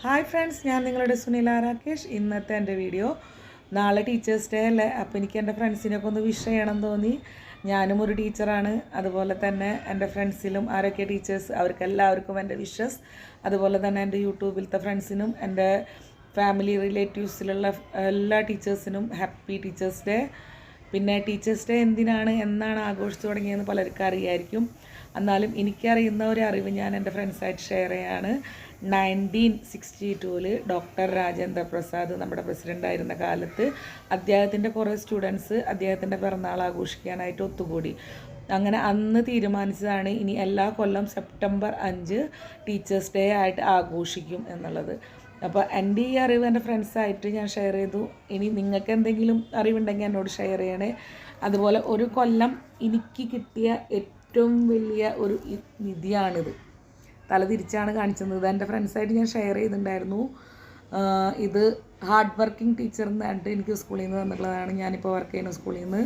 Hi friends, ഞാൻ നിങ്ങളുടെ സുനില രാകേഷ്. ഇന്നത്തെ എൻ്റെ വീഡിയോ, നാളെ ടീച്ചേഴ്സ് ഡേ അല്ലേ. അപ്പോൾ എനിക്ക് എൻ്റെ ഫ്രണ്ട്സിനൊക്കെ ഒന്ന് വിഷ് ചെയ്യണം തോന്നി. ഞാനും ഒരു ടീച്ചറാണ്. അതുപോലെ തന്നെ എൻ്റെ ഫ്രണ്ട്സിലും ആരൊക്കെ ടീച്ചേഴ്സ്, അവർക്കെല്ലാവർക്കും എൻ്റെ വിഷസ്. അതുപോലെ തന്നെ എൻ്റെ യൂട്യൂബിലത്തെ ഫ്രണ്ട്സിനും എൻ്റെ ഫാമിലി റിലേറ്റീവ്സിലുള്ള എല്ലാ ടീച്ചേഴ്സിനും ഹാപ്പി ടീച്ചേഴ്സ് ഡേ. പിന്നെ ടീച്ചേഴ്സ് ഡേ എന്നാണ് ആഘോഷിച്ചു തുടങ്ങിയതെന്ന് പലർക്കും അറിയായിരിക്കും. എന്നാലും എനിക്കറിയുന്ന ഒരു അറിവ് ഞാൻ എൻ്റെ ഫ്രണ്ട്സായിട്ട് ഷെയർ ചെയ്യാണ്. 1962 ഡോക്ടർ രാജേന്ദ്ര പ്രസാദ് നമ്മുടെ പ്രസിഡൻ്റായിരുന്ന കാലത്ത് അദ്ദേഹത്തിൻ്റെ കുറേ സ്റ്റുഡൻസ് അദ്ദേഹത്തിൻ്റെ പിറന്നാൾ ആഘോഷിക്കാനായിട്ട് ഒത്തുകൂടി. അങ്ങനെ അന്ന് തീരുമാനിച്ചതാണ് ഇനി എല്ലാ കൊല്ലം സെപ്റ്റംബർ 5 ടീച്ചേഴ്സ് ഡേ ആയിട്ട് ആഘോഷിക്കും എന്നുള്ളത്. അപ്പോൾ എൻ്റെ ഈ അറിവ് എൻ്റെ ഫ്രണ്ട്സായിട്ട് ഞാൻ ഷെയർ ചെയ്തു. ഇനി നിങ്ങൾക്ക് എന്തെങ്കിലും അറിവുണ്ടെങ്കിൽ എന്നോട് ഷെയർ ചെയ്യണേ. അതുപോലെ ഒരു കൊല്ലം എനിക്ക് കിട്ടിയ ഏറ്റവും വലിയ ഒരു നിധിയാണിത്. തല തിരിച്ചാണ് കാണിച്ചത്. എൻ്റെ ഫ്രണ്ട്സായിട്ട് ഞാൻ ഷെയർ ചെയ്തിട്ടുണ്ടായിരുന്നു. ഇത് ഹാർഡ് വർക്കിംഗ് ടീച്ചർ എന്നായിട്ട് എനിക്ക് സ്കൂളിൽ നിന്ന് തന്നിട്ടുള്ളതാണ്. ഞാനിപ്പോൾ വർക്ക് ചെയ്യുന്ന സ്കൂളിൽ നിന്ന്.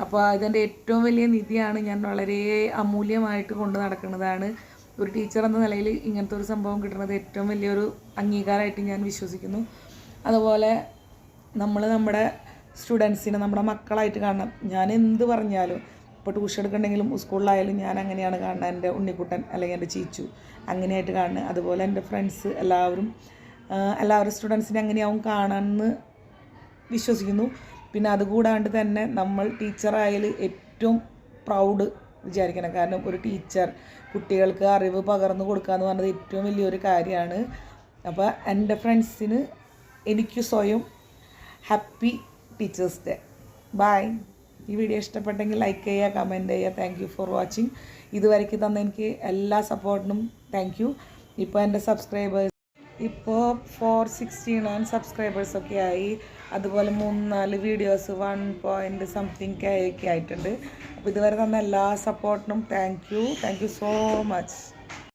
അപ്പോൾ ഇതെൻ്റെ ഏറ്റവും വലിയ നിധിയാണ്. ഞാൻ വളരെ അമൂല്യമായിട്ട് കൊണ്ട് നടക്കുന്നതാണ്. ഒരു ടീച്ചർ എന്ന നിലയിൽ ഇങ്ങനത്തെ ഒരു സംഭവം കിട്ടുന്നത് ഏറ്റവും വലിയൊരു അംഗീകാരമായിട്ട് ഞാൻ വിശ്വസിക്കുന്നു. അതുപോലെ നമ്മുടെ സ്റ്റുഡൻസിനെ നമ്മുടെ മക്കളായിട്ട് കാണണം. ഞാൻ എന്ത് പറഞ്ഞാലും, ഇപ്പോൾ ട്യൂഷൻ എടുക്കണമെങ്കിലും സ്കൂളിലായാലും ഞാൻ അങ്ങനെയാണ് കാണുന്നത്. എൻ്റെ ഉണ്ണിക്കുട്ടൻ അല്ലെങ്കിൽ എൻ്റെ ചീച്ചു അങ്ങനെയായിട്ട് കാണുന്നത്. അതുപോലെ എൻ്റെ ഫ്രണ്ട്സ് എല്ലാവരും സ്റ്റുഡൻസിനെ അങ്ങനെയാവും കാണാമെന്ന് വിശ്വസിക്കുന്നു. പിന്നെ അതുകൂടാണ്ട് തന്നെ നമ്മൾ ടീച്ചറായാൽ ഏറ്റവും പ്രൗഡ് വിചാരിക്കണം. കാരണം ഒരു ടീച്ചർ കുട്ടികൾക്ക് അറിവ് പകർന്നു കൊടുക്കുക എന്ന് പറഞ്ഞത് ഏറ്റവും വലിയൊരു കാര്യമാണ്. അപ്പോൾ എൻ്റെ ഫ്രണ്ട്സിന് എനിക്ക് സ്വയം ഹാപ്പി ടീച്ചേഴ്സ് ഡേ. ബൈ. ഈ വീഡിയോ ഇഷ്ടപ്പെട്ടെങ്കിൽ ലൈക്ക് ചെയ്യുക, കമൻറ്റ് ചെയ്യുക. Thank you for watching. ഇതുവരയ്ക്ക് തന്ന എനിക്ക് എല്ലാ സപ്പോർട്ടിനും താങ്ക് യു. ഇപ്പോൾ എൻ്റെ സബ്സ്ക്രൈബേഴ്സ് ഇപ്പോൾ 469 സബ്സ്ക്രൈബേഴ്സൊക്കെ ആയി. അതുപോലെ 3-4 വീഡിയോസ് 1.something K ഒക്കെ ആയിട്ടുണ്ട്. അപ്പോൾ ഇതുവരെ തന്ന എല്ലാ സപ്പോർട്ടിനും താങ്ക് യു സോ മച്ച്.